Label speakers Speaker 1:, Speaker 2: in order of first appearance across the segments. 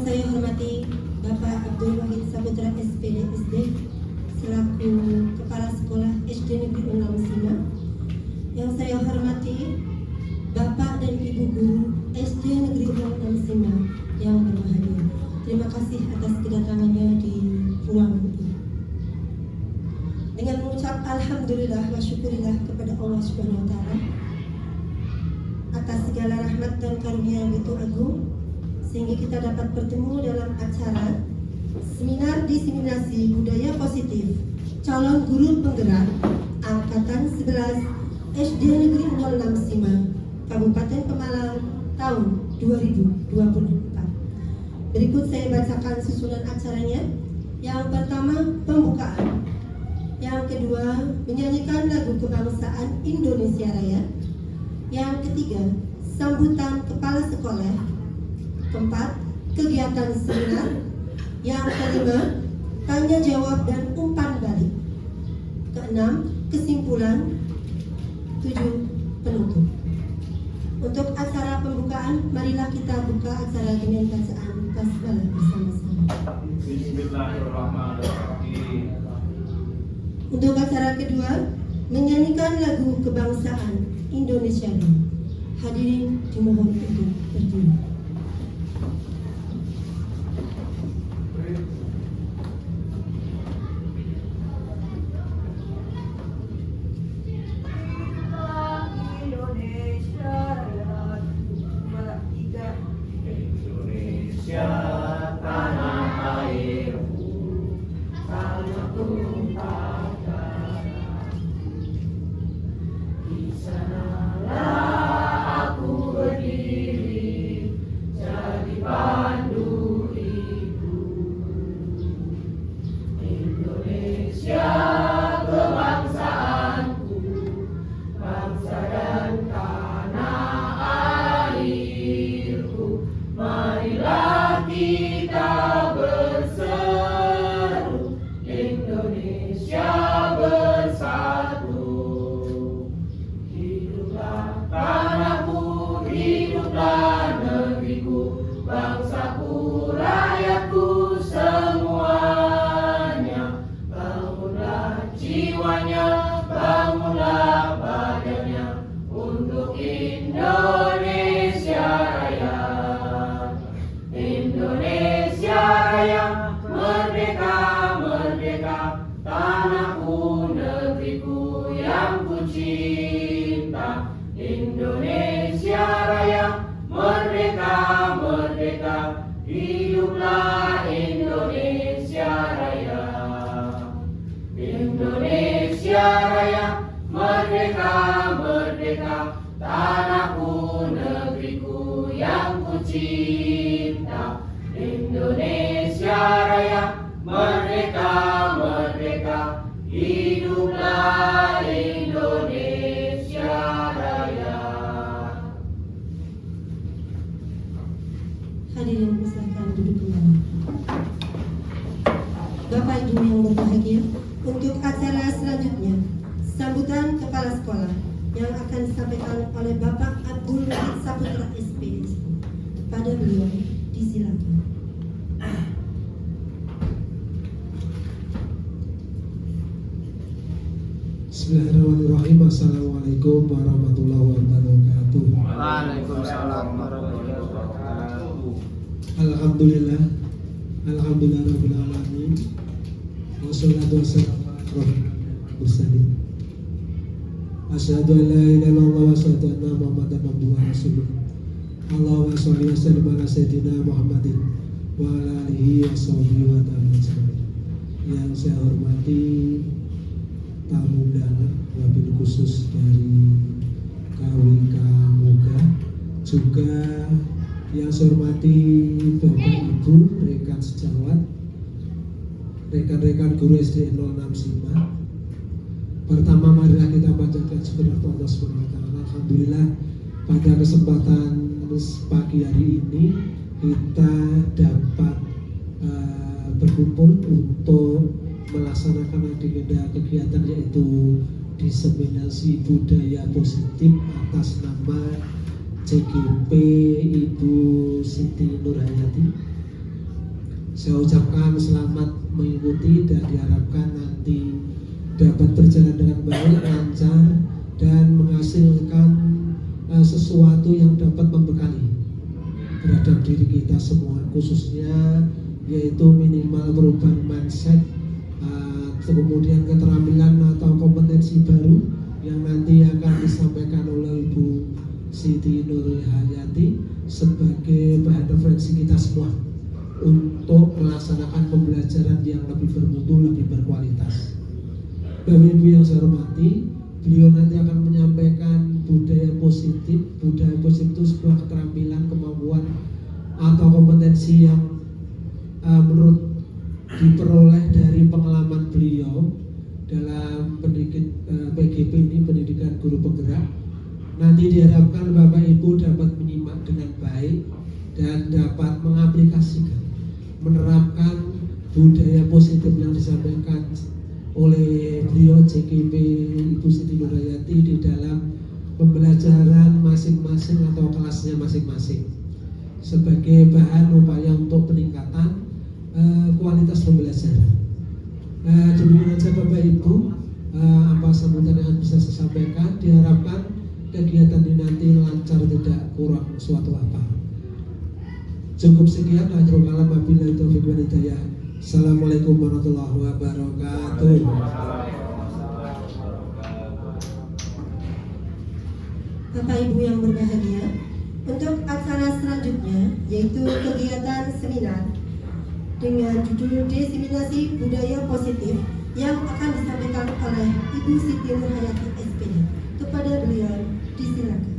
Speaker 1: saya hormati Bapak Abdul Wahid Saputra SPD SD selaku Kepala Sekolah SD Negeri 6 Sima. Yang saya hormati Bapak dan Ibu Guru SD Negeri 6 Sima yang berbahagia. Terima kasih atas kedatangannya di ruang ini. Dengan mengucap alhamdulillah wa syukurillah kepada Allah Subhanahu wa taala atas segala rahmat dan karunia yang begitu agung, sehingga kita dapat bertemu dalam acara seminar diseminasi budaya positif calon guru penggerak angkatan 11 SD Negeri 06 Sima Kabupaten Pemalang tahun 2024. Berikut saya bacakan susunan acaranya. Yang pertama, pembukaan. Yang kedua, menyanyikan lagu kebangsaan Indonesia Raya. Yang ketiga, sambutan kepala sekolah. Keempat, kegiatan seminar. Yang kelima, tanya jawab dan umpan balik. Keenam, kesimpulan. 7, penutup. Untuk acara pembukaan, marilah kita buka acara dengan bacaan basmalah bersama-sama.
Speaker 2: Bismillahirrahmanirrahim.
Speaker 1: Untuk acara kedua, menyanyikan lagu kebangsaan Indonesia Raya. Hadirin dimohon untuk berdiri. Hadirin silakan duduk kembali. Bapak Ibu yang berbahagia, untuk acara selanjutnya sambutan kepala sekolah yang akan disampaikan oleh Bapak Abdul Wahid Saputra SPD. Pada beliau disilakan.
Speaker 3: Bismillahirrahmanirrahim. Assalamualaikum warahmatullahi wabarakatuh.
Speaker 2: Waalaikumsalam warahmatullahi wabarakatuh.
Speaker 3: Alhamdulillah rabbil alamin. Wassalatu wassalamu ala rasulillah mursalin. Asyhadu an la ilaha illallah wa asyhadu anna Muhammadan abduhu wa rasuluh. Allahumma shalli wa sallim ala sayyidina Muhammadin wa ala alihi wa sahbihi wa tabi'in. Yang saya hormati tamu undangan wabil khusus dari KWK Moga, juga yang saya hormati Bapak Ibu, rekan sejawat, rekan-rekan guru SD 06 Sima. Pertama, marilah kita panjatkan syukur kepada Allah Subhanahu wa taala. Alhamdulillah, pada kesempatan pagi hari ini kita dapat berkumpul untuk melaksanakan agenda kegiatan, yaitu diseminasi budaya positif atas nama CGP Ibu Siti Nurhayati Saya ucapkan selamat mengikuti dan diharapkan nanti dapat berjalan dengan baik, lancar, dan menghasilkan sesuatu yang dapat membekali terhadap diri kita semua, khususnya yaitu minimal perubahan mindset, kemudian keterampilan atau kompetensi baru yang nanti akan disampaikan oleh Ibu Siti Nurhayati sebagai bahan referensi kita semua untuk melaksanakan pembelajaran yang lebih bermutu, lebih berkualitas. Bapak Ibu yang saya hormati, beliau nanti akan menyampaikan budaya positif. Budaya positif itu sebuah keterampilan, kemampuan atau kompetensi yang menurut diperoleh dari pengalaman beliau dalam PGP ini, pendidikan guru penggerak. Nanti diharapkan Bapak Ibu dapat menyimak dengan baik dan dapat mengaplikasikan, menerapkan budaya positif yang disampaikan oleh beliau JKP Ibu Siti Nurhayati di dalam pembelajaran masing-masing atau kelasnya masing-masing sebagai bahan upaya untuk peningkatan kualitas pembelajaran. Demikian saja Bapak Ibu, apa sambutan yang bisa saya sampaikan. Diharapkan kegiatan ini nanti lancar, tidak kurang suatu apa. Cukup sekian. Akhirul kalam, wabillahi taufiq wal hidayah. Assalamualaikum warahmatullahi wabarakatuh.
Speaker 1: Bapak Ibu yang berbahagia, untuk acara selanjutnya yaitu kegiatan seminar dengan judul Diseminasi Budaya Positif yang akan disampaikan oleh Ibu Siti Nurhayati SPD. Kepada beliau disilakan.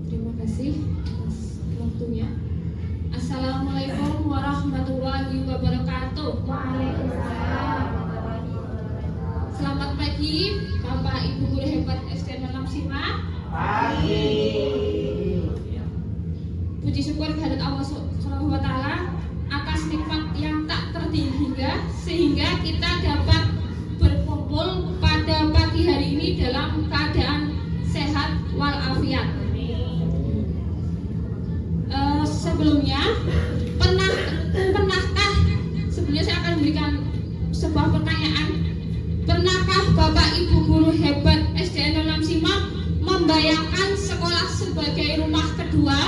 Speaker 4: Terima kasih atas waktunya. Assalamualaikum warahmatullahi wabarakatuh. Waalaikumsalam. Selamat pagi Bapak Ibu guru hebat SD 06 Pagi. Puji syukur kehadirat Allah Subhanahu wa taala atas nikmat yang tak terhingga sehingga kita dapat berkumpul pada pagi hari ini dalam keadaan sehat walafiat. Sebelumnya, pernahkah sebelumnya saya akan memberikan sebuah pertanyaan. Pernahkah Bapak Ibu guru hebat SD 06 Simak membayangkan sekolah sebagai rumah kedua?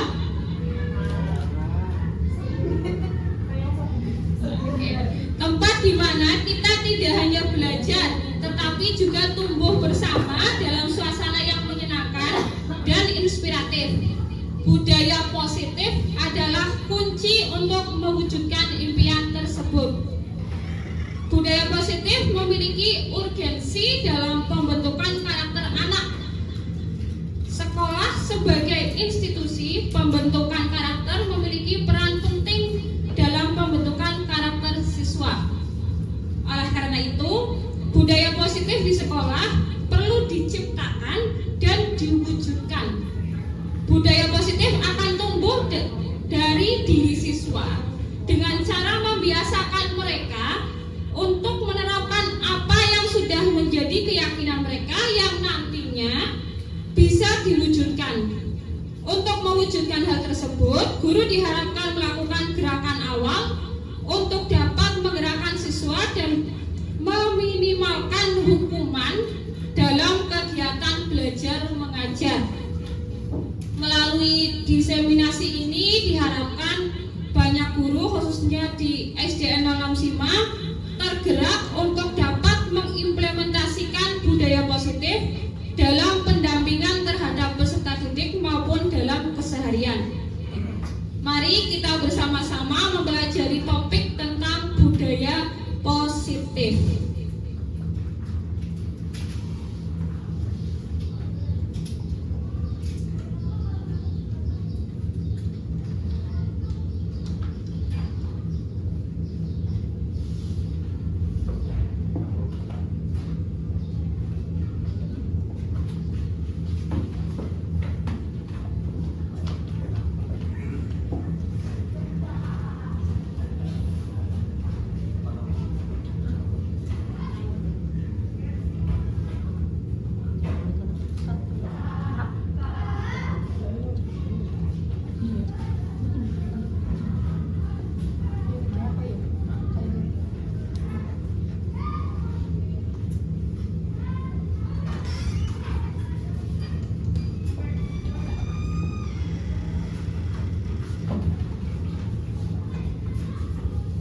Speaker 4: Tempat di mana kita tidak hanya belajar, tetapi juga tumbuh bersama dalam suasana yang menyenangkan dan inspiratif. Budaya positif adalah kunci untuk mewujudkan impian tersebut. Budaya positif memiliki urgensi dalam pembentukan karakter anak. Sekolah sebagai institusi pembentukan karakter memiliki peran penting dalam pembentukan karakter siswa. Oleh karena itu, budaya positif di sekolah perlu diciptakan dan diwujudkan. Budaya positif akan tumbuh dari diri siswa dengan cara membiasakan mereka untuk menerapkan apa yang sudah menjadi keyakinan mereka yang nantinya bisa diwujudkan. Untuk mewujudkan hal tersebut, guru diharapkan melakukan gerakan awal untuk dapat menggerakkan siswa dan meminimalkan hukuman dalam kegiatan belajar mengajar. Melalui diseminasi ini diharapkan banyak guru khususnya di SDN 06 Simak tergerak untuk dapat mengimplementasikan budaya positif dalam pendampingan terhadap peserta didik maupun dalam keseharian. Mari kita bersama-sama mempelajari topik tentang budaya positif.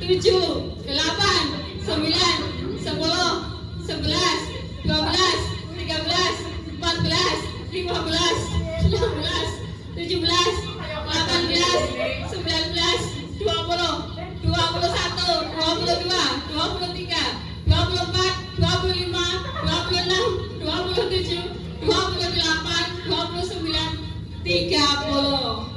Speaker 4: 7, 8, 9, 10, 11, 12, 13, 14, 15, 16, 17, 18, 19, 20, 21, 22, 23, 24, 25, 26, 27, 28, 29, 30.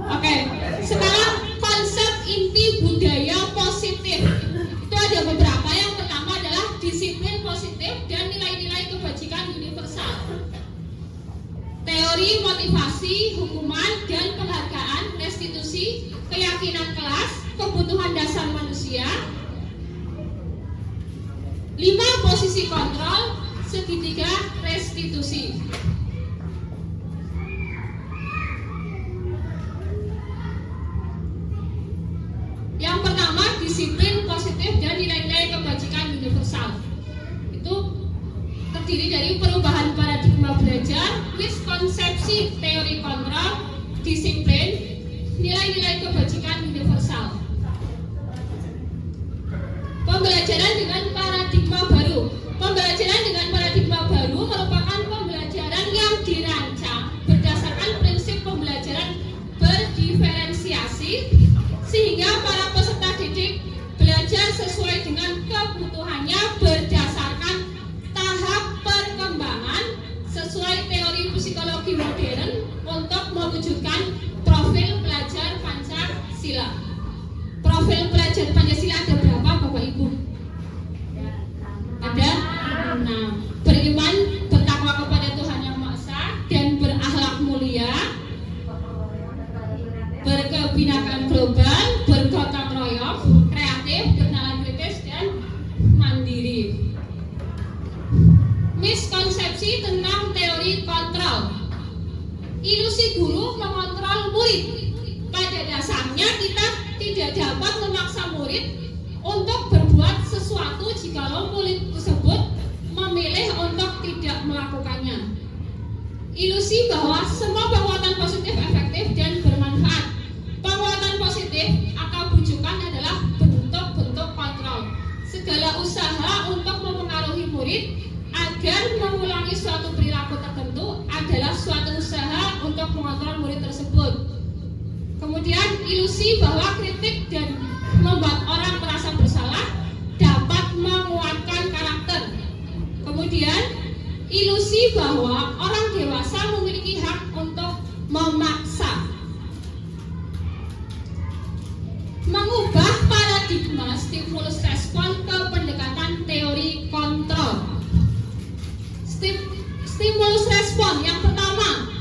Speaker 4: Oke, sekarang konsep inti budaya positif itu ada beberapa. Yang pertama adalah disiplin positif dan nilai-nilai kebajikan universal. Teori motivasi, hukuman dan penghargaan, restitusi, keyakinan kelas, kebutuhan dasar manusia. 5 posisi kontrol, segitiga restitusi. Yang pertama, disiplin positif dan nilai-nilai kebajikan universal. Itu terdiri dari perubahan paradigma belajar, miskonsepsi teori kontrol, disiplin, nilai-nilai kebajikan universal. Pembelajaran dengan paradigma baru. Pembelajaran dengan paradigma baru merupakan pembelajaran yang dirancang berdasarkan prinsip pembelajaran berdiferensiasi, sehingga para peserta didik belajar sesuai dengan kebutuhannya berdasarkan tahap perkembangan sesuai teori psikologi modern untuk mewujudkan profil pelajar Pancasila. Profil pelajar Pancasila ada berapa Bapak Ibu? Ada 6. Beriman, bertakwa kepada Tuhan Yang Maha Esa dan berakhlak mulia, berkebinekaan global, bergotong royong, kreatif, bernalar kritis dan mandiri. Miskonsepsi tentang teori kontrol. Ilusi guru mengontrol murid. Pada dasarnya kita tidak dapat memaksa murid untuk berbuat sesuatu jikalau murid tersebut memilih untuk tidak melakukannya. Ilusi bahwa semua penguatan positif efektif dan bermanfaat. Penguatan positif atau bujukan adalah bentuk-bentuk kontrol. Segala usaha untuk mempengaruhi murid agar mengulangi suatu perilaku tertentu adalah suatu usaha untuk mengontrol murid tersebut. Kemudian ilusi bahwa kritik dan membuat orang merasa bersalah dapat menguatkan karakter. Kemudian ilusi bahwa orang dewasa memiliki hak untuk memaksa. Mengubah paradigma stimulus respon ke pendekatan teori kontrol. Stimulus respon yang pertama,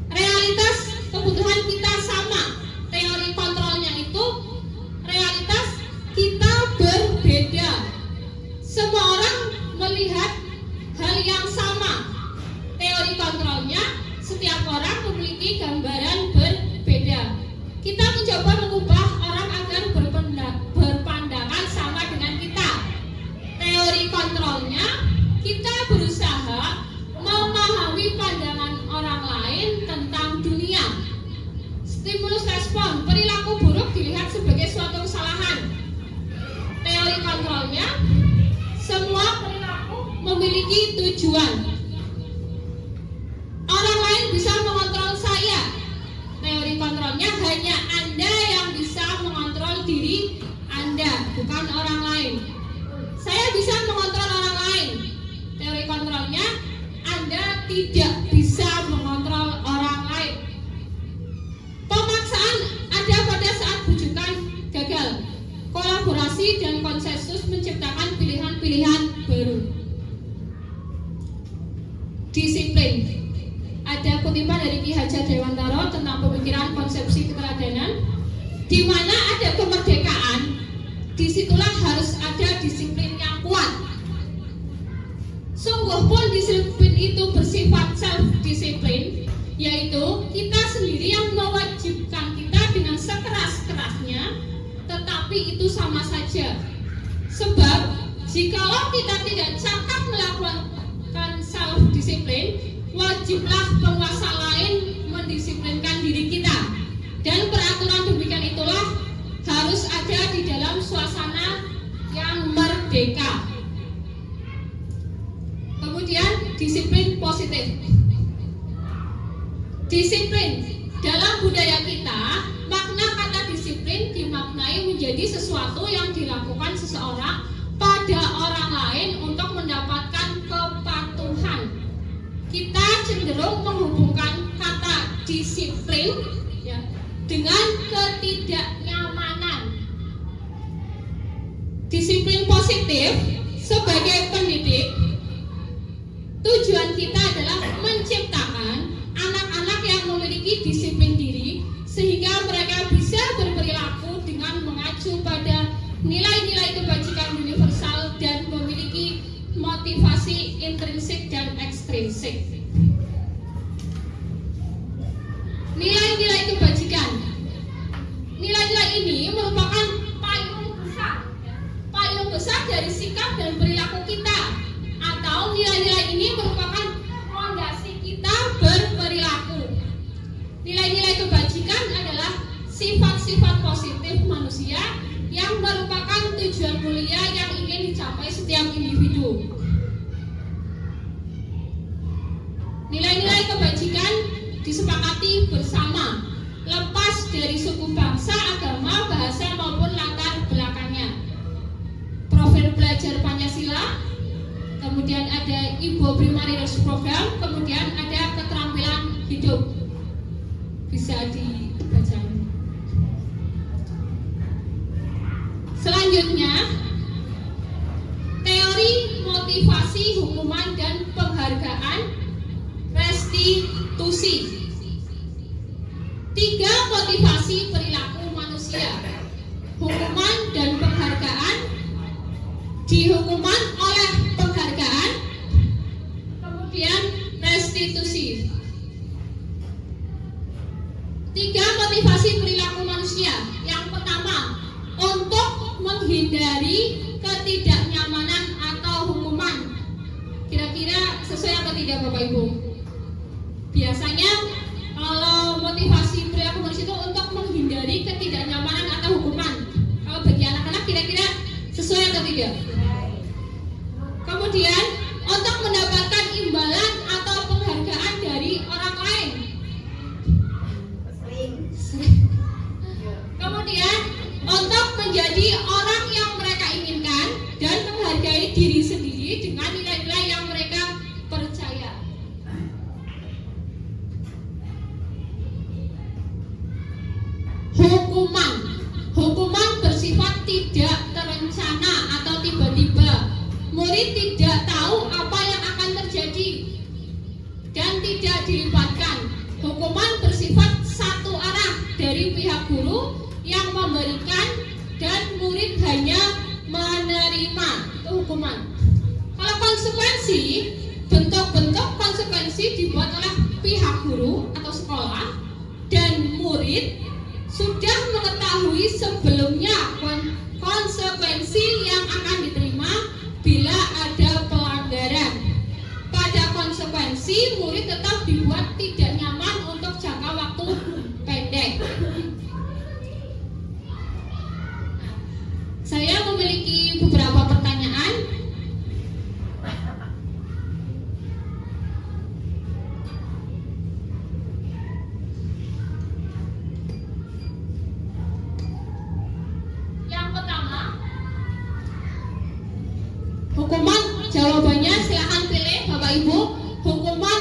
Speaker 4: realitas kebutuhan kita sama. Teori kontrolnya itu realitas kita berbeda. Semua orang melihat hal yang sama. Teori kontrolnya, setiap orang memiliki gambaran berbeda. Kita mencoba mengubah orang agar berpandangan sama dengan kita. Teori kontrolnya, kita berusaha memahami pandangan orang lain tentang dunia. Stimulus respon, perilaku buruk dilihat sebagai suatu kesalahan. Teori kontrolnya, semua perilaku memiliki tujuan. Orang lain bisa mengontrol saya. Teori kontrolnya, hanya Anda yang bisa mengontrol diri Anda, bukan orang lain. Saya bisa mengontrol orang lain. Teori kontrolnya, tidak bisa mengontrol orang lain. Pemaksaan ada pada saat bujukan gagal. Kolaborasi dan konsensus menciptakan pilihan-pilihan baru. Disiplin. Ada kutipan dari Ki Hajar Dewantara tentang pemikiran konsepsi keteladanan, di mana ada kemerdekaan, disitulah harus ada disiplin yang kuat. Sungguh pun disiplin itu bersifat self-disiplin, yaitu kita sendiri yang mewajibkan kita dengan sekeras-kerasnya, tetapi itu sama saja. Sebab jikalau kita tidak cakap melakukan self-disiplin, wajiblah penguasa lain mendisiplinkan diri kita. Dan peraturan demikian itulah harus ada di dalam suasana yang merdeka. Kemudian disiplin positif. Disiplin dalam budaya kita, makna kata disiplin dimaknai menjadi sesuatu yang dilakukan seseorang pada orang lain untuk mendapatkan kepatuhan. Kita cenderung menghubungkan kata disiplin ya, dengan ketidaknyamanan. Disiplin positif sebagai pendidik, tujuan kita adalah menciptakan anak-anak yang memiliki disiplin diri sehingga mereka bisa berperilaku dengan mengacu pada nilai-nilai kebajikan universal dan memiliki motivasi intrinsik dan ekstrinsik. Nilai-nilai kebajikan. Nilai-nilai ini merupakan payung besar dari sikap dan perilaku kita, atau nilai-nilai ini merupakan fondasi kita berperilaku. Nilai-nilai kebajikan adalah sifat-sifat positif manusia yang merupakan tujuan mulia yang ingin dicapai setiap individu. Nilai-nilai kebajikan disepakati bersama, lepas dari suku, bangsa, agama, bahasa maupun latar belakangnya. Profil belajar Pancasila, kemudian ada Ibu Primary Research Program, kemudian ada keterampilan hidup. Bisa dibaca. Selanjutnya, teori motivasi hukuman dan penghargaan restitusi. 3 motivasi perilaku manusia: hukuman dan penghargaan, dihukuman oleh penghargaan, kemudian restitusi. 3 motivasi perilaku manusia. Yang pertama, untuk menghindari ketidaknyamanan atau hukuman. Kira-kira sesuai atau tidak Bapak Ibu? Biasanya kalau motivasi perilaku manusia itu untuk menghindari ketidaknyamanan atau hukuman. Kalau bagi anak-anak kira-kira sesuai atau tidak? Kemudian untuk mendapatkan imbalan atau penghargaan dari orang lain. Kemudian untuk menjadi orang yang mereka inginkan dan menghargai diri sendiri dengan nilai-nilai yang mereka percaya. Hukuman bersifat tidak terencana atau tiba-tiba. Murid tidak tahu apa yang akan terjadi dan tidak dilibatkan. Hukuman bersifat satu arah dari pihak guru yang memberikan dan murid hanya menerima. Itu hukuman. Kalau konsekuensi, bentuk-bentuk konsekuensi dibuat oleh pihak guru atau sekolah, dan murid sudah mengetahui sebelumnya konsekuensi yang akan diterima bila ada pelanggaran. Pada konsekuensi, murid tetap dibuat tidak nyaman untuk jangka waktu pendek. Saya memiliki beberapa pertanyaan. Yang pertama, hukuman, jawabannya silahkan pilih Bapak Ibu. Hukuman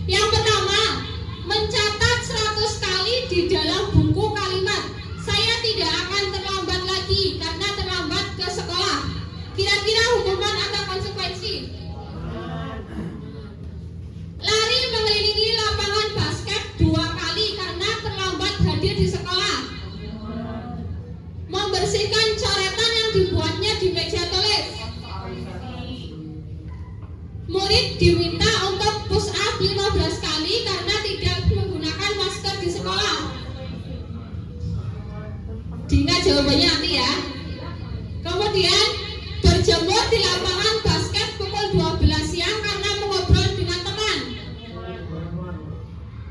Speaker 4: Yang pertama, mencatat 100 kali di dalam buku kalimat. Saya tidak akan terlambat lagi karena terlambat ke sekolah. Kira-kira hukuman atau konsekuensi? Lari mengelilingi lapangan basket 2 kali karena terlambat hadir di sekolah. Membersihkan coretan yang dibuatnya di meja tulis. Murid diminta untuk push up 15 kali karena tidak menggunakan masker di sekolah. Diingat jawabannya nanti ya. Kemudian berjemur di lapangan basket pukul 12 siang karena mengobrol dengan teman.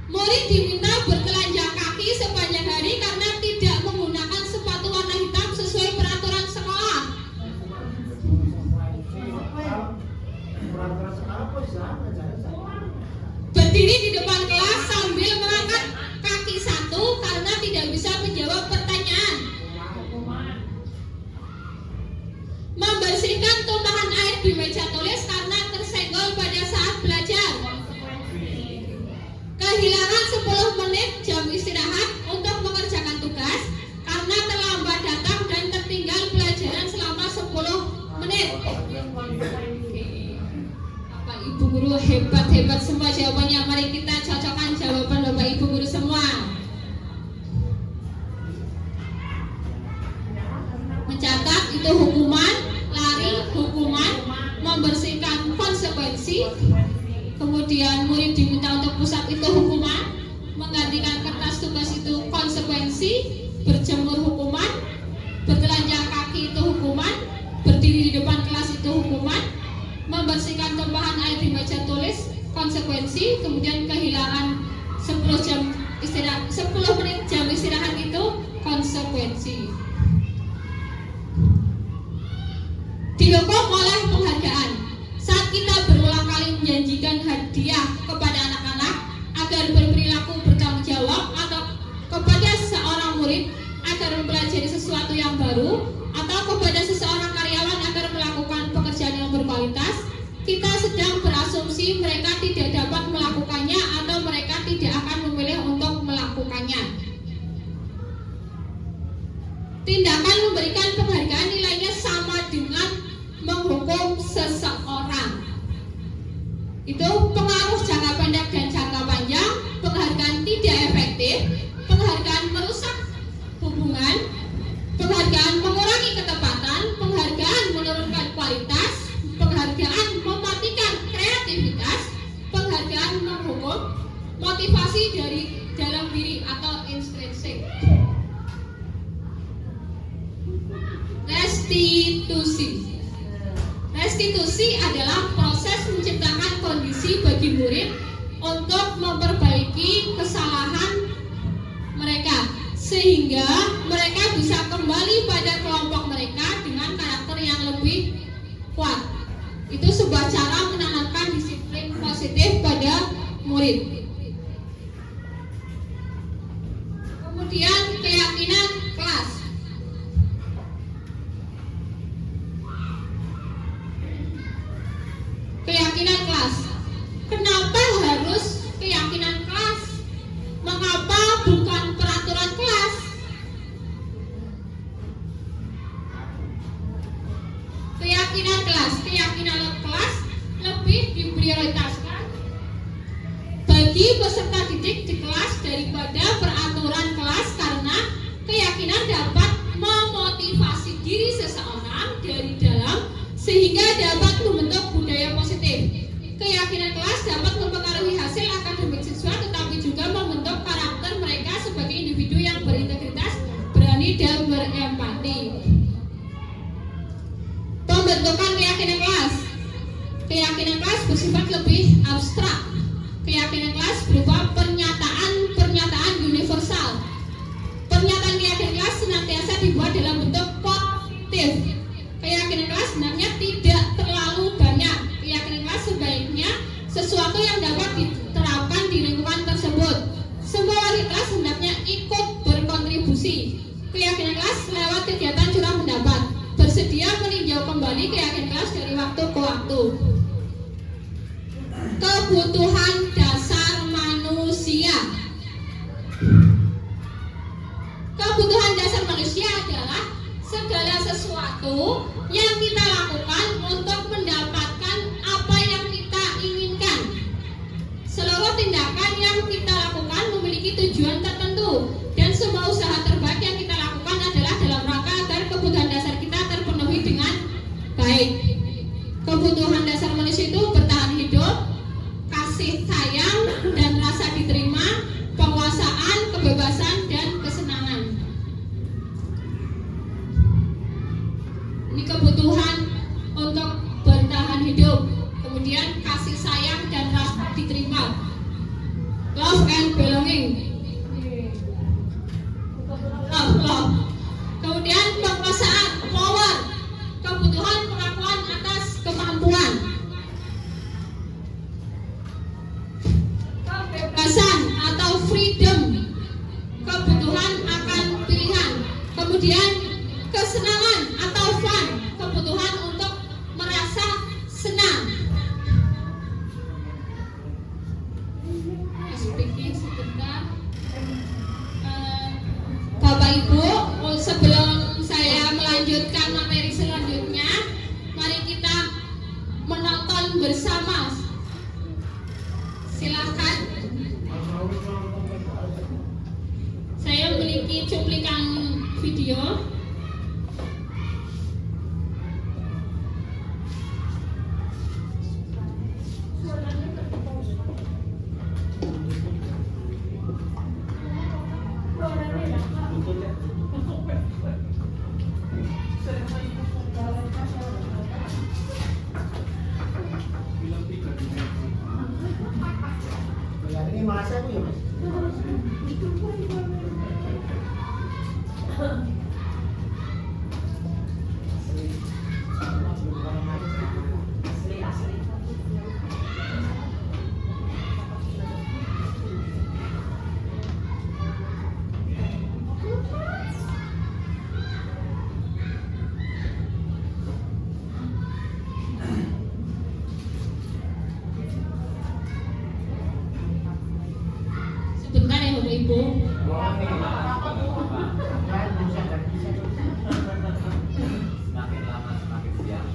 Speaker 4: Murid diminta bertelanjang kaki sepanjang hari karena tidak menggunakan sepatu warna hitam sesuai peraturan sekolah. Berdiri di depan kelas sambil mengangkat kaki satu karena tidak bisa menjawab pertanyaan. Membersihkan tumpahan air di meja tulis karena tersenggol pada saat belajar. Kehilangan 10 menit jam istirahat untuk mengerjakan tugas karena terlambat datang dan tertinggal pelajaran selama 10 menit. Bapak Ibu guru hebat-hebat semua jawabannya. Mari kita cocokkan jawaban Bapak Ibu guru semua. Mencatat itu hukuman, lari hukuman, membersihkan konsekuensi. Kemudian murid diminta untuk push up itu hukuman, menggantikan kertas tugas itu konsekuensi, berjemur hukuman, bertelanjang kaki itu hukuman, berdiri di depan kelas itu hukuman, membersihkan tumpahan air di meja tulis konsekuensi, kemudian kehilangan 10 menit jam istirahat itu konsekuensi. Dihukum oleh penghargaan. Saat kita berulang kali menjanjikan hadiah kepada anak-anak agar berperilaku bertanggung jawab atau kepada seorang murid agar mempelajari sesuatu yang baru atau kepada seseorang karyawan agar melakukan pekerjaan yang berkualitas, kita sedang berasumsi mereka tidak dapat melakukannya atau mereka tidak akan memilih untuk melakukannya. Tindakan memberikan penghargaan nilainya sama dengan menghukum seseorang. Itu pengaruh jangka pendek dan jangka panjang. Penghargaan tidak efektif, penghargaan merusak hubungan, penghargaan mengurangi ketepatan, penghargaan menurunkan kualitas, penghargaan mematikan kreativitas, penghargaan menghukum motivasi dari dalam diri atau intrinsik. Restitusi. Restitusi adalah proses menciptakan kondisi bagi murid untuk memperbaiki kesalahan mereka sehingga mereka bisa kembali pada kelompok mereka dengan karakter yang lebih kuat. Itu sebuah cara menanamkan disiplin positif pada murid. Kemudian keyakinan kelas. Keyakinan kelas. Kenapa harus keyakinan kelas? Mengapa bukan peraturan kelas? Keyakinan kelas. Keyakinan kelas lebih diprioritaskan bagi peserta didik di kelas daripada peraturan kelas karena keyakinan dapat memotivasi diri seseorang dari dalam sehingga dapat membentuk budaya positif. Keyakinan kelas dapat mempengaruhi hasil akademik siswa tetapi juga membentuk karakter mereka sebagai individu yang berintegritas, berani dan berempati. Pembentukan keyakinan kelas. Keyakinan kelas bersifat lebih abstrak. Keyakinan kelas berupa pernyataan universal. Pernyataan keyakinan kelas senantiasa dibuat dalam bentuk positif. Keyakinan kelas sebenarnya tidak terlalu banyak. Keyakinan kelas sebaiknya sesuatu yang dapat diterapkan di lingkungan tersebut. Semua wali kelas hendaknya ikut berkontribusi. Keyakinan kelas lewat kegiatan curah pendapat. Bersedia meninjau kembali keyakinan kelas dari waktu ke waktu. Kebutuhan dasar manusia. Kebutuhan dasar manusia adalah segala sesuatu yang kita lakukan untuk mendapatkan apa yang kita inginkan. Seluruh tindakan yang kita lakukan memiliki tujuan tertentu, dan semua usaha terbaik yang kita lakukan adalah dalam rangka agar kebutuhan dasar kita terpenuhi dengan baik. Kebutuhan dasar manusia itu bertahan hidup, kasih sayang dan rasa diterima, penguasaan, kebebasan, dan kesenangan. Ini kebutuhan untuk bertahan hidup. Kemudian kasih sayang dan rasa diterima, love and belonging, love. Kemudian penguasaan, power, kebutuhan pengakuan atas kemampuan. Kebebasan atau freedom, kebutuhan akan pilihan. Kemudian kesenangan atau fun, kebutuhan untuk merasa senang. Speaking sebentar. Bapak Ibu, sebelum saya melanjutkan materi selanjutnya, mari kita menonton bersama. Silakan. Saya memiliki cuplikan video.
Speaker 5: Ini masa aku ya mas.
Speaker 4: Sebentar ya Bapak Ibu.
Speaker 2: Semakin lama semakin siang.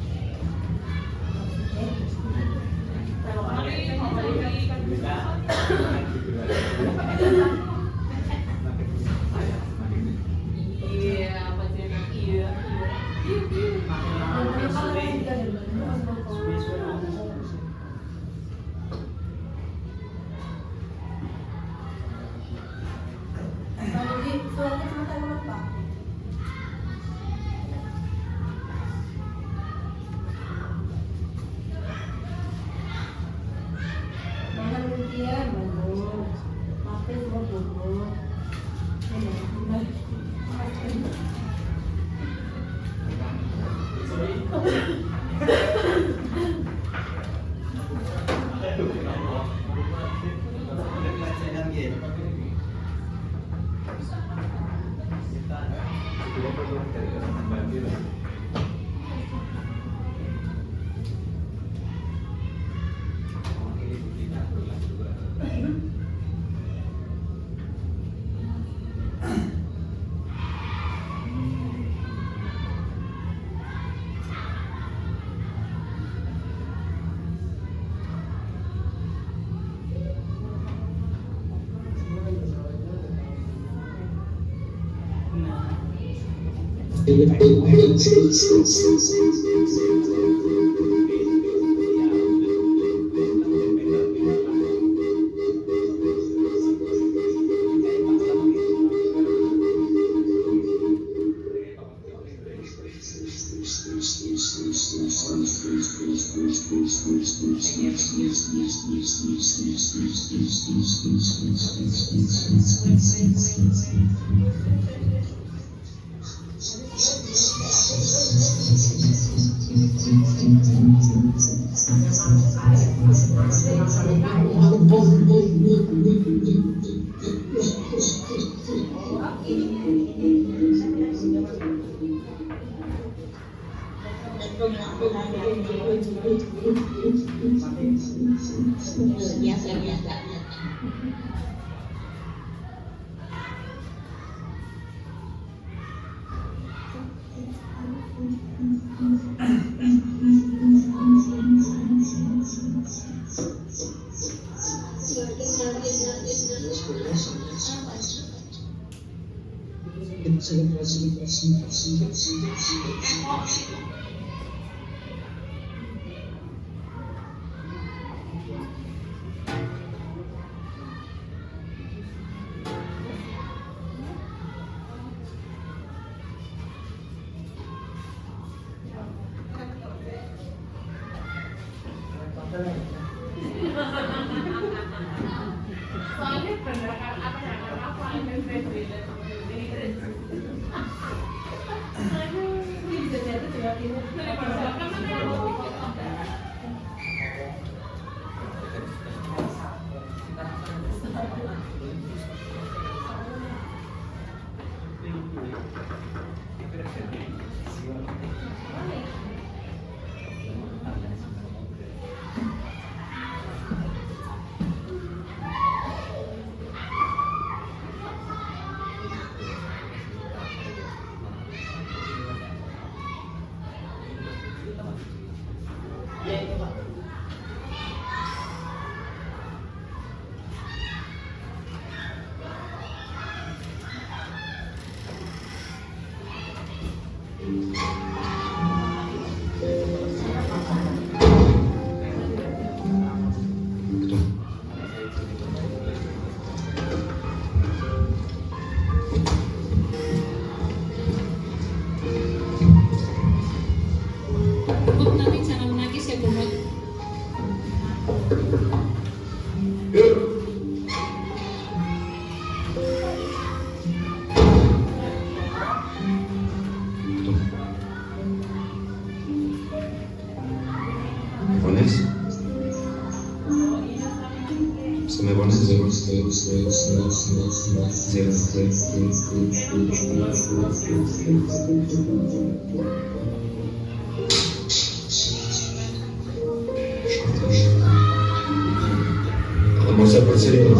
Speaker 6: Biasa.
Speaker 4: Bumut, tapi jangan menangis ya Bumut.
Speaker 5: ¿Pones? ¿Se me pones? Vamos a proceder.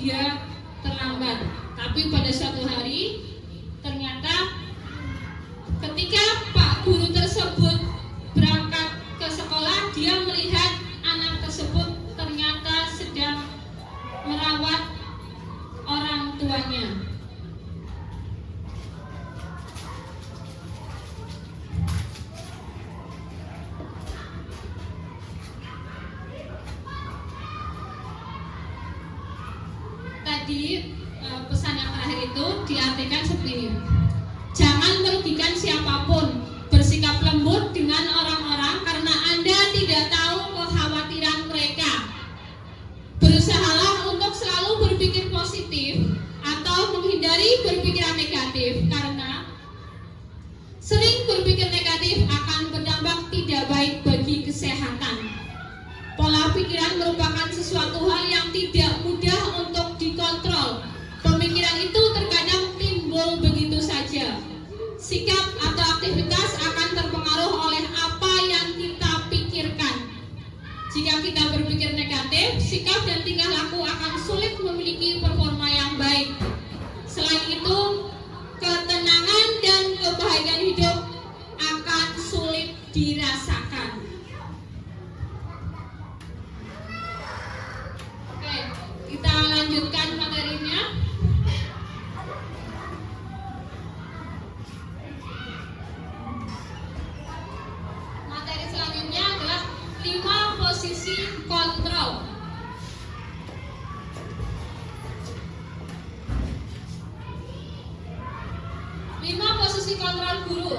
Speaker 4: dia terlambat. Tapi pada suatu hari ternyata ketika Pak Guru tersebut berangkat ke sekolah, dia melihat anak tersebut ternyata sedang merawat orang tuanya. Tadi pesan yang terakhir itu diartikan seperti ini. Jangan merugikan siapapun, bersikap lembut dengan orang-orang karena Anda tidak tahu kekhawatiran mereka. Berusahalah untuk selalu berpikir positif atau menghindari berpikiran negatif, karena sering berpikir negatif akan berdampak tidak baik bagi kesehatan. Pola pikiran merupakan sesuatu hal yang tidak mudah untuk dikontrol. Pemikiran itu terkadang timbul begitu saja. Sikap atau aktivitas akan terpengaruh oleh apa yang kita pikirkan. Jika kita berpikir negatif, sikap dan tingkah laku akan sulit memiliki performa yang baik. Selain itu, ketenangan dan kebahagiaan hidup akan sulit dirasakan. Oke, kita lanjutkan materinya. Materi selanjutnya adalah 5 posisi kontrol. 5 posisi kontrol guru.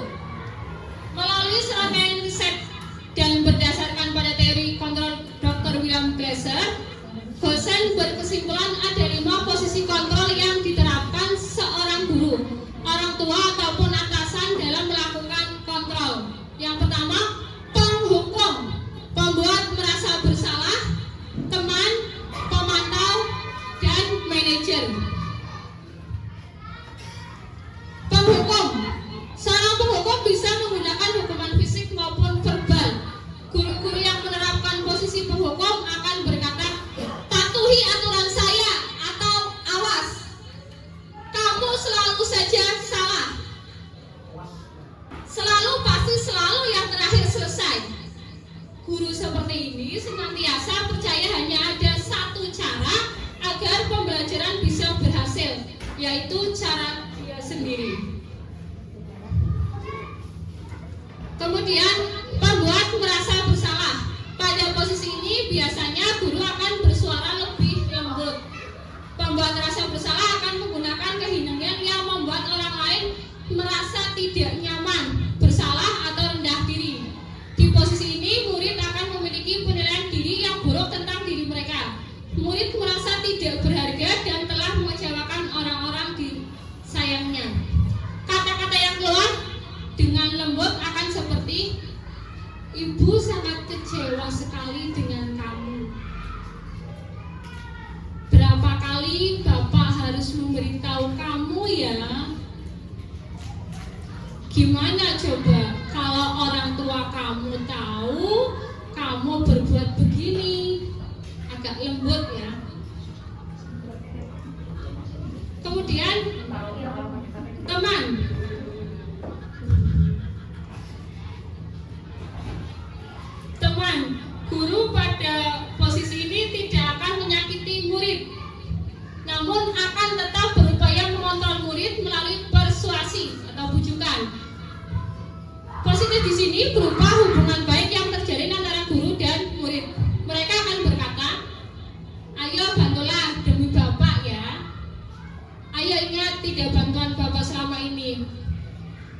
Speaker 4: Melalui serangkaian riset dan berdasarkan pada teori kontrol Dr. William Glasser, dosen berkesimpulan ada 5 posisi kontrol yang diterapkan seorang guru, orang tua ataupun atasan dalam melakukan kontrol. Yang pertama, penghukum, pembuat merasa bersalah, teman, pemantau, dan manajer. Penghukum, seorang penghukum bisa menggunakan hukuman fisik maupun verbal. Guru-guru yang menerapkan posisi penghukum akan berkata, patuhi aturan saya, atau awas, kamu selalu saja salah. Selalu, pasti selalu yang terakhir selesai. Guru seperti ini senantiasa percaya hanya ada satu cara agar pembelajaran bisa berhasil, yaitu cara dia sendiri. Kemudian, pembuat merasa bersalah. Pada posisi ini biasanya guru akan bersuara lebih lembut. Pembuat merasa bersalah akan menggunakan kehinaan yang membuat orang lain merasa tidak nyaman, bersalah atau rendah diri. Di posisi ini, murid akan memiliki penilaian diri yang buruk tentang diri mereka. Murid merasa tidak berharga dan telah mengecewakan orang-orang disayangnya. Kata-kata yang keluar dengan lembut akan seperti, ibu sangat kecewa sekali dengan kamu. Berapa kali bapak harus memberitahu kamu ya? Gimana coba kalau orang tua kamu tahu kamu berbuat begini? Agak lembut ya. Kemudian teman. Teman, guru pada posisi ini tidak akan menyakiti murid, namun akan tetap berupaya mengontrol murid melalui persuasi atau bujukan. Positif di sini berupa hubungan baik yang terjalin antara guru dan murid. Mereka akan berkata, ayo bantulah demi bapak ya. Ayo ingat tidak bantuan bapak selama ini.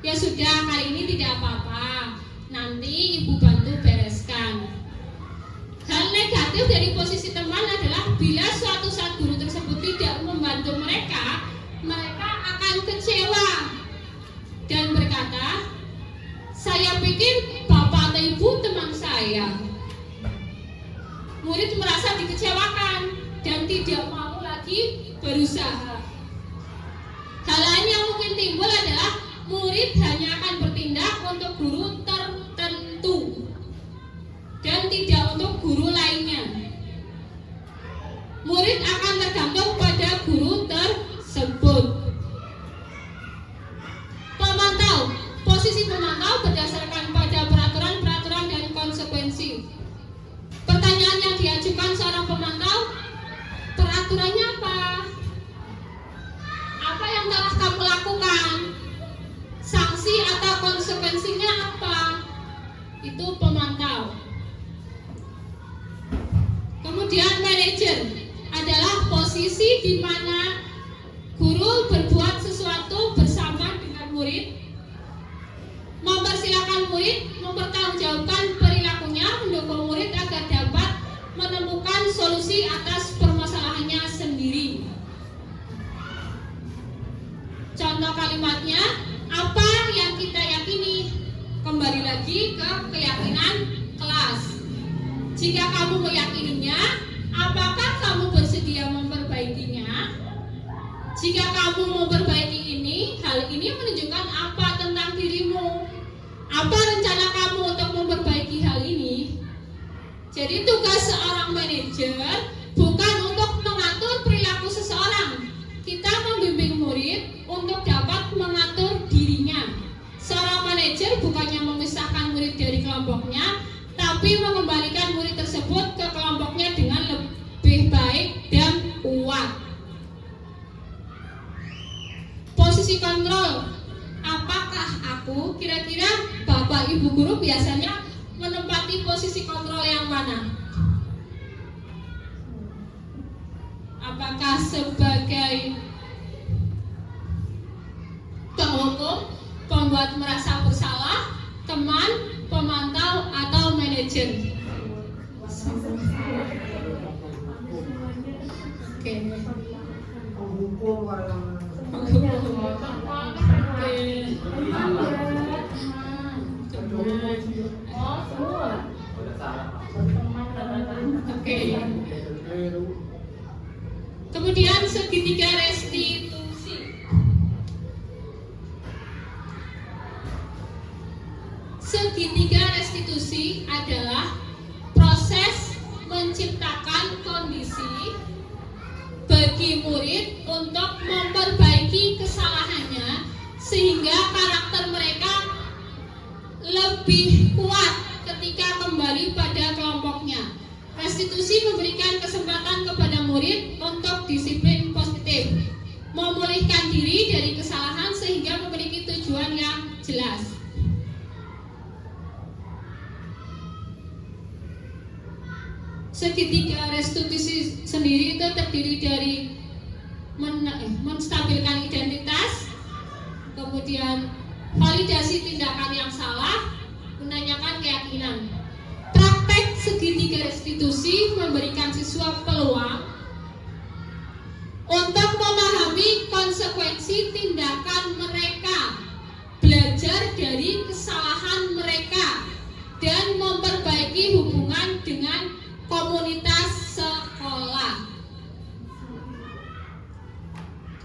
Speaker 4: Ya sudah, kali ini tidak apa-apa. Nanti ibu bantu bereskan. Hal negatif dari posisi teman adalah bila suatu saat guru tersebut tidak membantu mereka, mereka akan kecewa dan berkata, saya pikir bapak atau ibu teman saya. Murid merasa dikecewakan dan tidak mau lagi berusaha. Hal lain yang mungkin timbul adalah murid hanya akan bertindak untuk guru tertentu dan tidak untuk guru lainnya. Murid akan tergantung pada lakukan? Sanksi atau konsekuensinya apa? Itu pemantau. Kemudian manajer adalah posisi di mana guru berbuat sesuatu bersama dengan murid, mempersilahkan murid mempertanggungjawabkan perilakunya, mendukung murid agar dapat menemukan solusi atas permasalahannya sendiri. Contoh kalimatnya, apa yang kita yakini? Kembali lagi ke keyakinan kelas. Jika kamu meyakininya, apakah kamu bersedia memperbaikinya? Jika kamu memperbaiki ini, hal ini menunjukkan apa tentang dirimu? Apa rencana kamu untuk memperbaiki hal ini? Jadi tugas seorang manajer bukan untuk mengatur perilaku seseorang. Kita membimbing murid untuk dapat mengatur dirinya. Seorang manajer bukannya memisahkan murid dari kelompoknya, tapi mengembalikan murid tersebut ke kelompoknya dengan lebih baik dan kuat. Posisi kontrol. Apakah aku, kira-kira Bapak Ibu guru biasanya menempati posisi kontrol yang mana? Apakah sebagai penghukum, pembuat merasa bersalah, teman, pemantau, atau manajer? Oke. Oke. Kemudian segitiga restitusi. Segitiga restitusi adalah proses menciptakan kondisi bagi murid untuk memperbaiki kesalahannya sehingga karakter mereka lebih kuat ketika kembali pada kelompoknya. Restitusi memberikan kesempatan kepada murid untuk disiplin positif, memulihkan diri dari kesalahan sehingga memiliki tujuan yang jelas. Segitiga restitusi sendiri itu terdiri dari menstabilkan identitas, kemudian validasi tindakan yang salah, menanyakan keyakinan. Praktek segitiga restitusi memberikan siswa peluang untuk memahami konsekuensi tindakan mereka, belajar dari kesalahan mereka, dan memperbaiki hubungan dengan komunitas sekolah.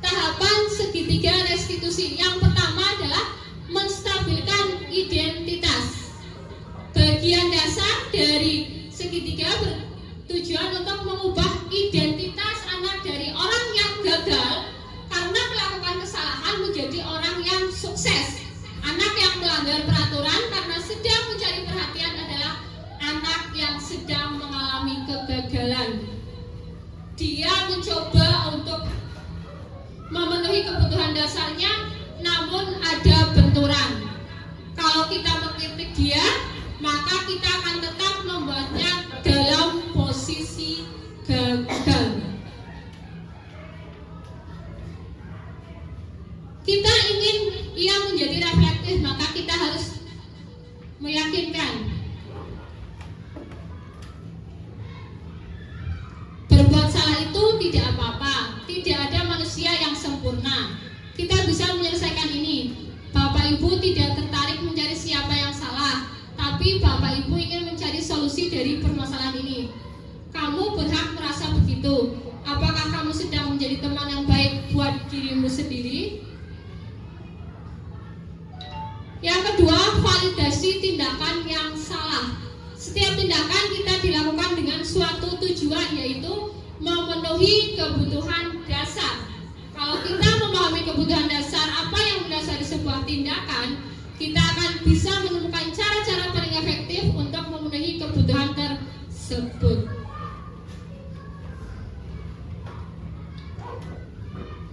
Speaker 4: Tahapan segitiga restitusi yang pertama adalah menstabilkan identitas. Bagian dasar dari segitiga bertujuan untuk mengubah identitas anak dari orang yang gagal karena melakukan kesalahan menjadi orang yang sukses. Anak yang melanggar peraturan karena sedang mencari perhatian adalah anak yang sedang mengalami kegagalan. Dia mencoba untuk memenuhi kebutuhan dasarnya, namun ada benturan. Kalau kita mengkritik dia, maka kita akan tetap membuatnya dalam posisi gagal. Kita ingin ia menjadi reflektif, maka kita harus meyakinkan. Berbuat salah itu tidak apa-apa. Tidak ada manusia yang sempurna. Kita bisa menyelesaikan ini. Bapak Ibu tidak tertarik mencari siapa yang salah, tapi Bapak Ibu ingin mencari solusi dari permasalahan ini. Kamu berhak merasa begitu. Apakah kamu sedang menjadi teman yang baik buat dirimu sendiri? Yang kedua, validasi tindakan yang salah. Setiap tindakan kita dilakukan dengan suatu tujuan, yaitu memenuhi kebutuhan dasar. Kalau kita memahami kebutuhan dasar apa yang mendasari sebuah tindakan, kita akan bisa menemukan cara-cara paling efektif untuk memenuhi kebutuhan tersebut.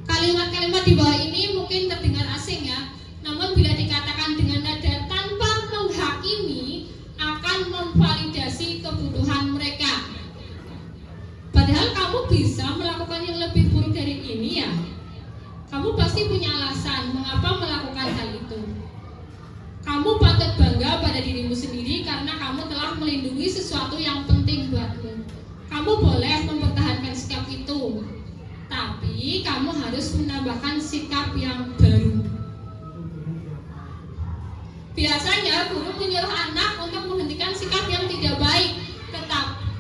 Speaker 4: Kalimat Kalimat di bawah ini mungkin terdengar asing ya, namun bila dikatakan dengan nada tanpa menghakimi akan memvalidasi kebutuhan mereka. Padahal kamu bisa melakukan yang lebih buruk dari ini ya. Kamu pasti punya alasan mengapa melakukan hal itu. Kamu patut bangga pada dirimu sendiri karena kamu telah melindungi sesuatu yang penting buatmu. Kamu boleh mempertahankan sikap itu, tapi kamu harus menambahkan sikap yang baru. Biasanya guru menyuruh anak untuk menghentikan sikap yang tidak baik,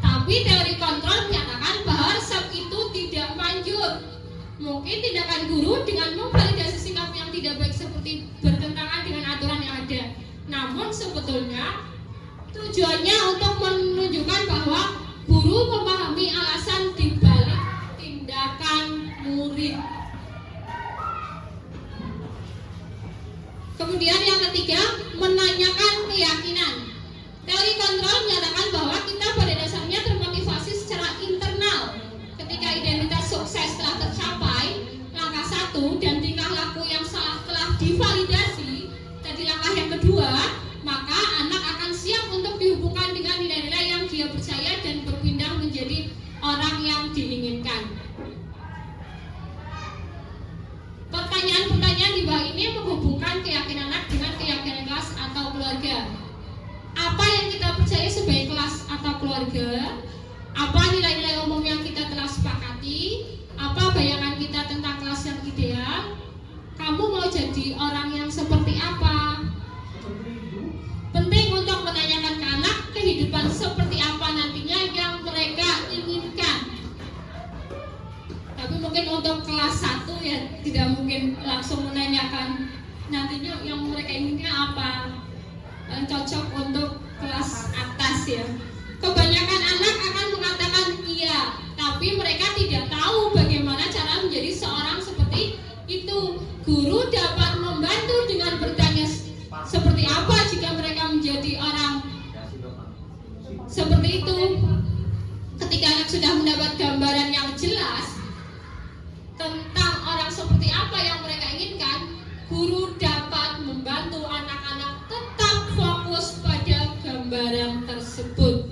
Speaker 4: tapi teori kontrol menyatakan bahwa resep itu tidak manjur. Mungkin tindakan guru dengan memvalidasi sikap yang tidak baik seperti bertentangan dengan aturan yang ada. Namun sebetulnya tujuannya untuk menunjukkan bahwa guru memahami alasan dibalik tindakan murid. Kemudian yang ketiga, menanyakan keyakinan. Teori kontrol menyatakan bahwa kita pada dasarnya termotivasi secara internal. Ketika identitas sukses telah tercapai, langkah 1 dan tingkah laku yang salah telah divalidasi, jadi langkah yang kedua, maka anak akan siap untuk dihubungkan dengan nilai-nilai yang dia percaya dan berpindah menjadi orang yang diinginkan. Pertanyaan-pertanyaan di bawah ini menghubungkan keyakinan anak dengan keyakinan kelas atau keluarga. Apa yang kita percaya sebagai kelas atau keluarga? Apa nilai-nilai umum yang kita telah sepakati? Apa bayangan kita tentang kelas yang ideal? Kamu mau jadi orang yang seperti apa? Penting untuk menanyakan ke anak kehidupan seperti apa nantinya yang mereka inginkan. Tapi mungkin untuk kelas 1 ya tidak mungkin langsung menanyakan nantinya yang mereka inginkan apa. Cocok untuk kelas atas ya. Kebanyakan anak akan mengatakan iya, tapi mereka tidak tahu bagaimana cara menjadi seorang seperti itu. Guru dapat membantu dengan bertanya seperti apa jika mereka menjadi orang seperti itu. Ketika anak sudah mendapat gambaran yang jelas tentang orang seperti apa yang mereka inginkan, guru dapat membantu anak-anak tetap fokus pada gambaran tersebut.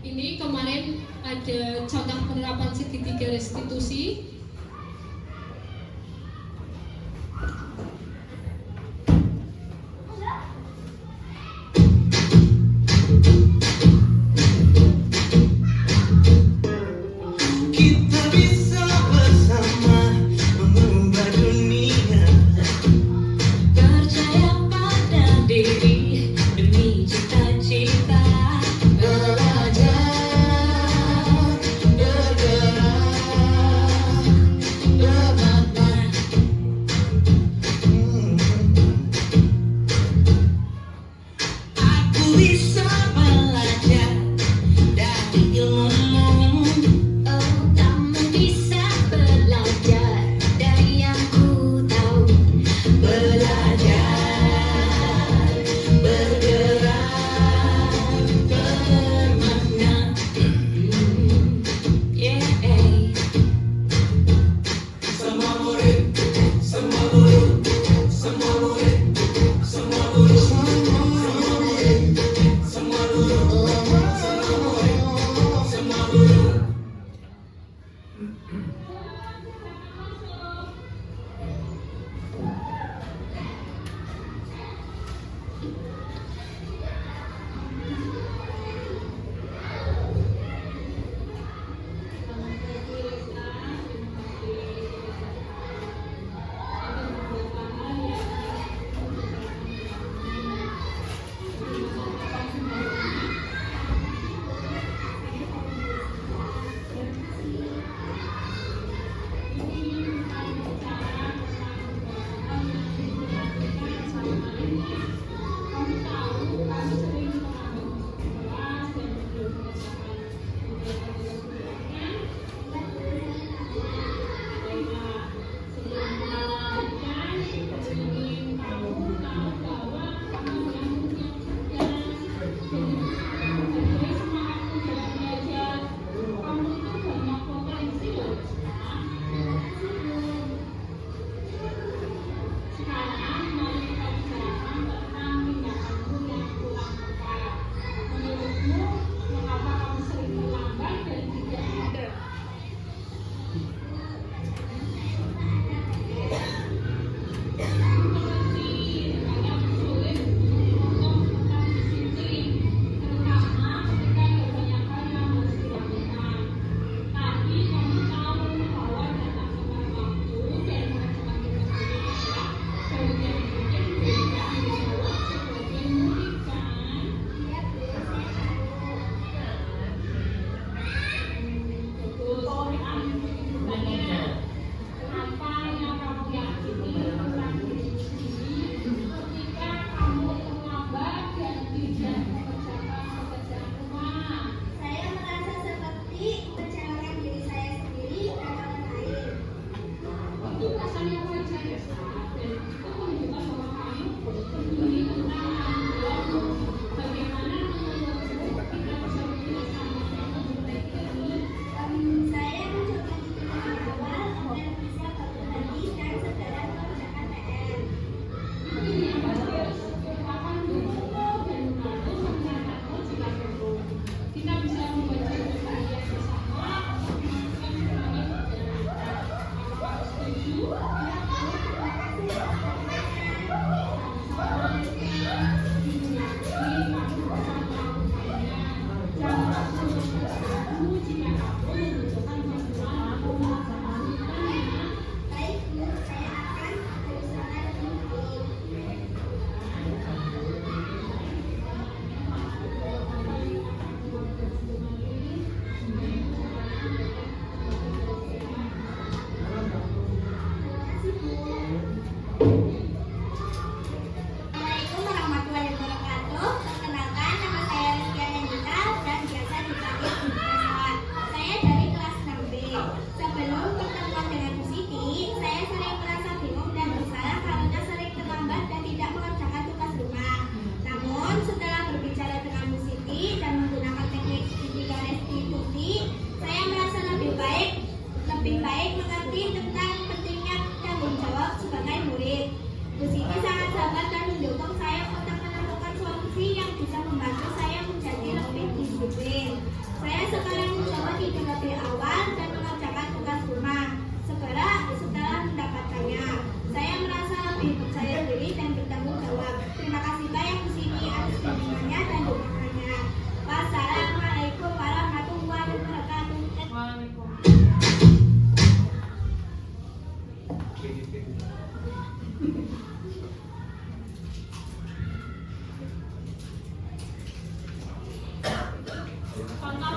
Speaker 4: Ini kemarin ada contoh penerapan segitiga restitusi.
Speaker 6: Kita bisa bersama mengubah dunia.
Speaker 7: Percaya pada diri demi cita-cita. Belajar, bergerak,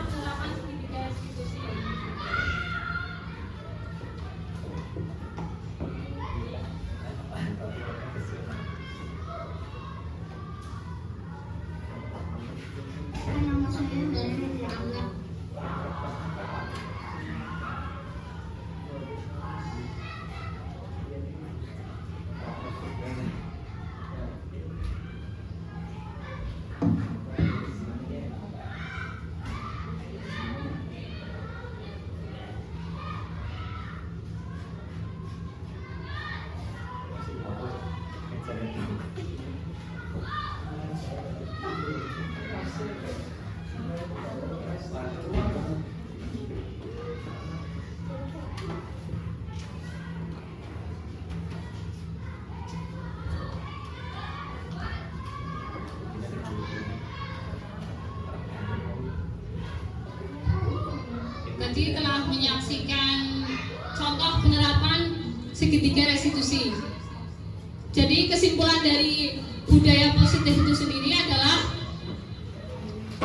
Speaker 4: penerapan segitiga restitusi.
Speaker 8: Nama saya Hendra Angga.
Speaker 4: Tadi telah menyaksikan contoh penerapan segitiga restitusi. Jadi kesimpulan dari budaya positif itu sendiri adalah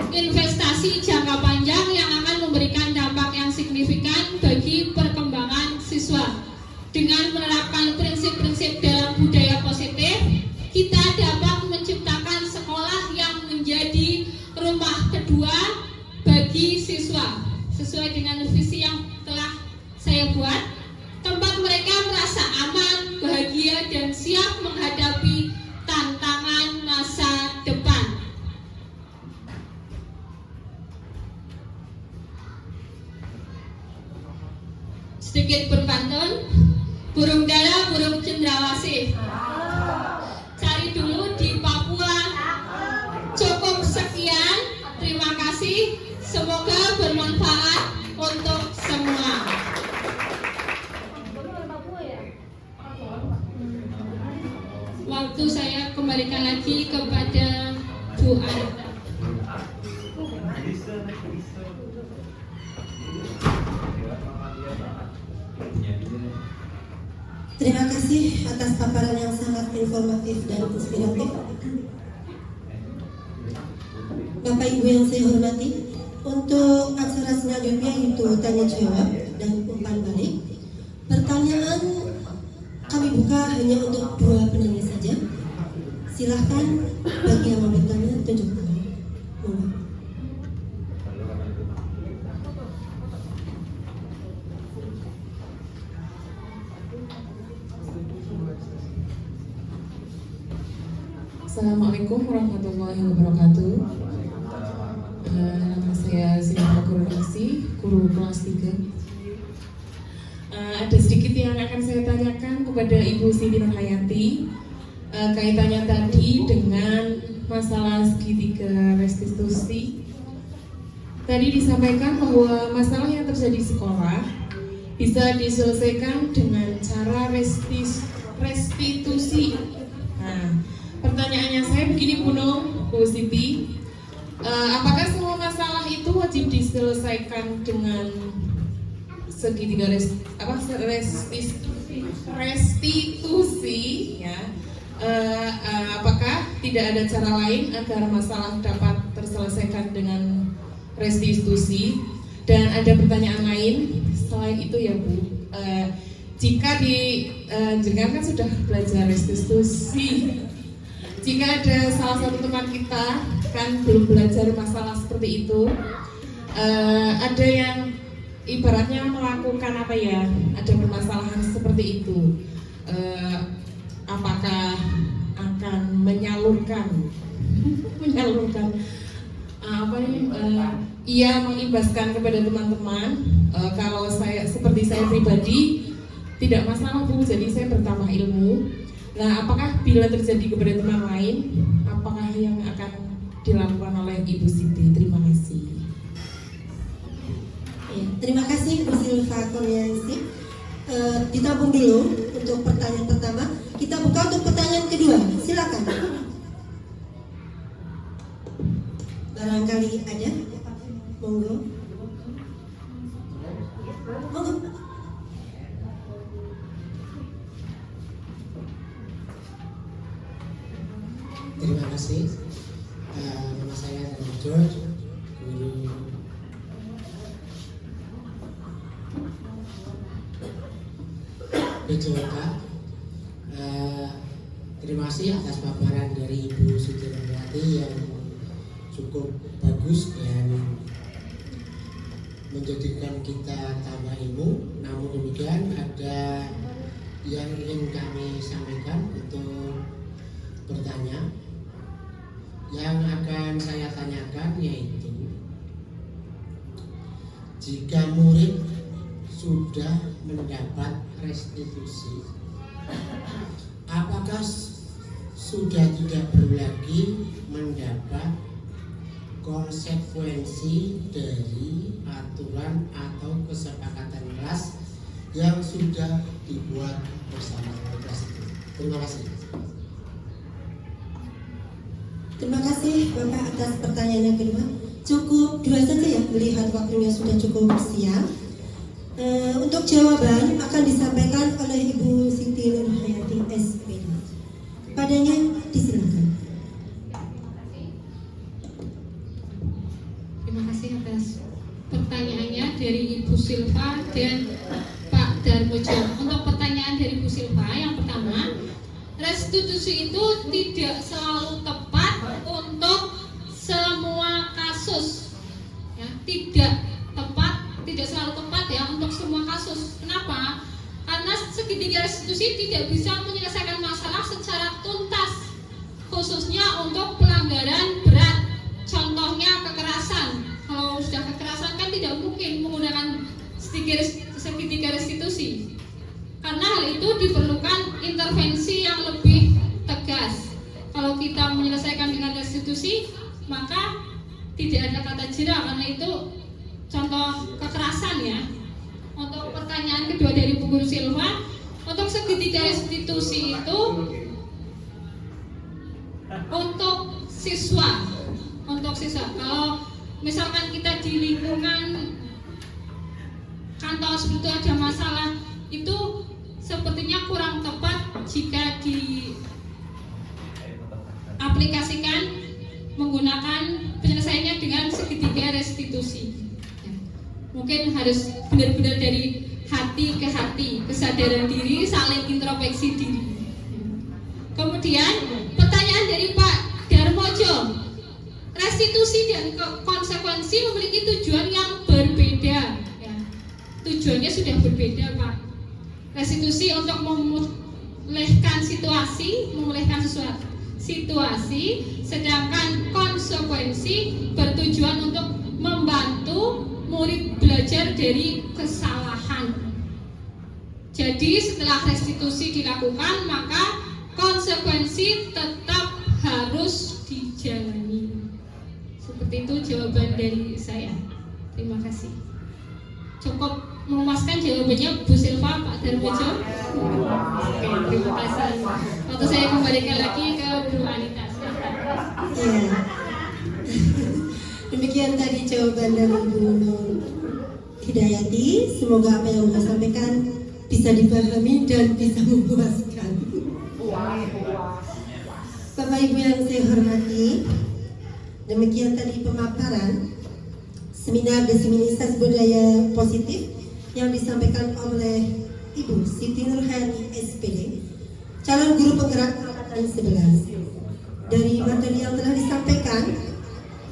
Speaker 4: investasi jangka panjang yang akan memberikan dampak yang signifikan bagi perkembangan siswa. Dengan menerapkan prinsip-prinsip dalam budaya positif, kita dapat menciptakan sekolah yang menjadi rumah kedua bagi siswa. Sesuai dengan visi yang telah saya buat, tempat mereka merasa aman, bahagia, dan siap menghadapi tantangan masa depan. Sedikit berpantun, burung dara, burung cendrawasih. Cari dulu di Papua. Cukup sekian, terima kasih. Semoga bermanfaat untuk semua. Waktu saya kembalikan lagi kepada Bu Anita.
Speaker 1: Terima kasih atas paparan yang sangat informatif dan inspiratif. Bapak Ibu yang saya hormati, untuk acara selanjutnya itu tanya jawab dan umpan balik. Pertanyaan kami buka hanya untuk 2 penanya saja. Silahkan bagi yang mau bertanya tunjukkan. Mohon.
Speaker 9: Assalamualaikum warahmatullahi wabarakatuh. Nama saya Sinta Kurniasi, guru kelas 3. Ada sedikit yang akan saya tanyakan kepada Ibu Siti Nurhayati. Kaitannya tadi dengan masalah segitiga restitusi. Tadi disampaikan bahwa masalah yang terjadi di sekolah bisa diselesaikan dengan cara restitusi. Nah, pertanyaannya saya begini Bu Nung, Bu Siti, apakah semua masalah itu wajib diselesaikan dengan segitiga restitusi? Ya, apakah tidak ada cara lain agar masalah dapat terselesaikan dengan restitusi? Dan ada pertanyaan lain selain itu ya Bu, jika jenengan kan sudah belajar restitusi, jika ada salah satu teman kita kan belum belajar masalah seperti itu, ada yang ibaratnya melakukan apa ya, ada permasalahan seperti itu, apakah akan menyalurkan ia mengimbaskan kepada teman-teman. Kalau seperti saya pribadi tidak masalah Bu, jadi saya bertambah ilmu. Nah, apakah bila terjadi kepada teman lain, apakah yang akan dilakukan oleh Ibu Siti? Terima kasih.
Speaker 1: Ya, terima kasih Bu Silva Kurniasi. Ditabung dulu untuk pertanyaan pertama. Kita buka untuk pertanyaan kedua. Silakan. Barangkali ada. Monggo. Monggo.
Speaker 10: Terima kasih. Nama saya Daniel George, guru BJK. Terima kasih atas paparan dari Ibu Siti Nurhayati yang cukup bagus dan menjadikan kita tambah ilmu. Namun demikian ada yang ingin kami sampaikan untuk bertanya. Yang akan saya tanyakan yaitu, jika murid sudah mendapat restitusi, apakah sudah tidak perlu lagi mendapat konsekuensi dari aturan atau kesepakatan kelas yang sudah dibuat bersama kelas itu? Terima kasih.
Speaker 1: Terima kasih Bapak atas pertanyaan yang kedua. Cukup 2 saja ya, melihat waktunya sudah cukup siang. Untuk jawaban akan disampaikan oleh Ibu Siti Nurhayati SPD. Kepadanya disilakan.
Speaker 4: Terima kasih atas pertanyaannya dari Ibu Silva dan Pak Darmojo. Untuk pertanyaan dari Ibu Silva, yang pertama, restitusi itu tidak selalu tepat untuk semua kasus, ya, tidak selalu tepat ya untuk semua kasus. Kenapa? Karena segitiga restitusi tidak bisa menyelesaikan masalah secara tuntas, khususnya untuk pelanggaran berat. Contohnya kekerasan. Kalau sudah kekerasan kan tidak mungkin menggunakan segitiga restitusi. Karena hal itu diperlukan intervensi yang lebih tegas. Kalau kita menyelesaikan dengan restitusi, maka tidak ada kata jera, karena itu contoh kekerasan ya. Untuk pertanyaan kedua dari Bu Guru Silva, untuk segitiga restitusi itu untuk siswa. Kalau misalkan kita di lingkungan kantor seperti itu ada masalah, itu sepertinya kurang tepat jika diaplikasikan menggunakan penyelesaiannya dengan segitiga restitusi. Mungkin harus benar-benar dari hati ke hati, kesadaran diri, saling introspeksi diri. Kemudian pertanyaan dari Pak Darmojo, restitusi dan konsekuensi memiliki tujuan yang berbeda. Ya. Tujuannya sudah berbeda, Pak. Restitusi untuk memulihkan situasi, sedangkan konsekuensi bertujuan untuk membantu murid belajar dari kesalahan. Jadi setelah restitusi dilakukan, maka konsekuensi tetap harus dijalani. Seperti itu jawaban dari saya. Terima kasih. Cukup memuaskan jawabannya Bu Silva, Pak Darmojo. Oke, terima kasih. Waktu saya kembalikan lagi ke Bu Anita.
Speaker 1: Ya. Demikian tadi jawaban dari Bu Nur Hidayati. Semoga apa yang saya sampaikan bisa dipahami dan bisa memuaskan. Bapak Ibu yang saya hormati, demikian tadi pemaparan seminar diseminisasi budaya positif yang disampaikan oleh Ibu Siti Nurhayati SPD, calon guru penggerak angkatan 11. Dari materi yang telah disampaikan,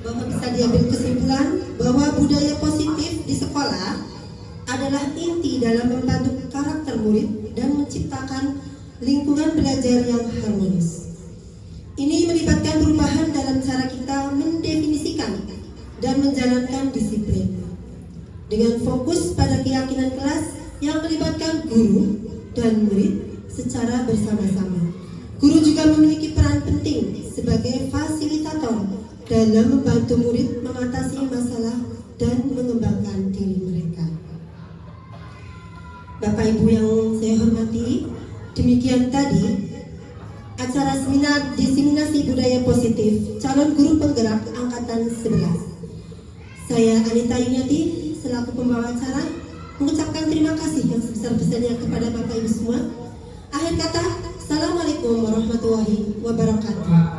Speaker 1: bahwa bisa diambil kesimpulan bahwa budaya positif di sekolah adalah inti dalam membantu karakter murid dan menciptakan lingkungan belajar yang harmonis. Ini melibatkan perubahan dalam cara kita mendefinisikan dan menjalankan disiplin dengan fokus pada keyakinan kelas yang melibatkan guru dan murid secara bersama-sama. Guru juga memiliki peran penting sebagai fasilitator dalam membantu murid mengatasi masalah dan mengembangkan diri mereka. Bapak Ibu yang saya hormati, demikian tadi acara seminar diseminasi budaya positif calon guru penggerak angkatan 11. Saya Anita Yuniati selaku pembawa acara mengucapkan terima kasih yang sebesar-besarnya kepada Bapak Ibu semua. Akhir kata, Assalamualaikum warahmatullahi wabarakatuh.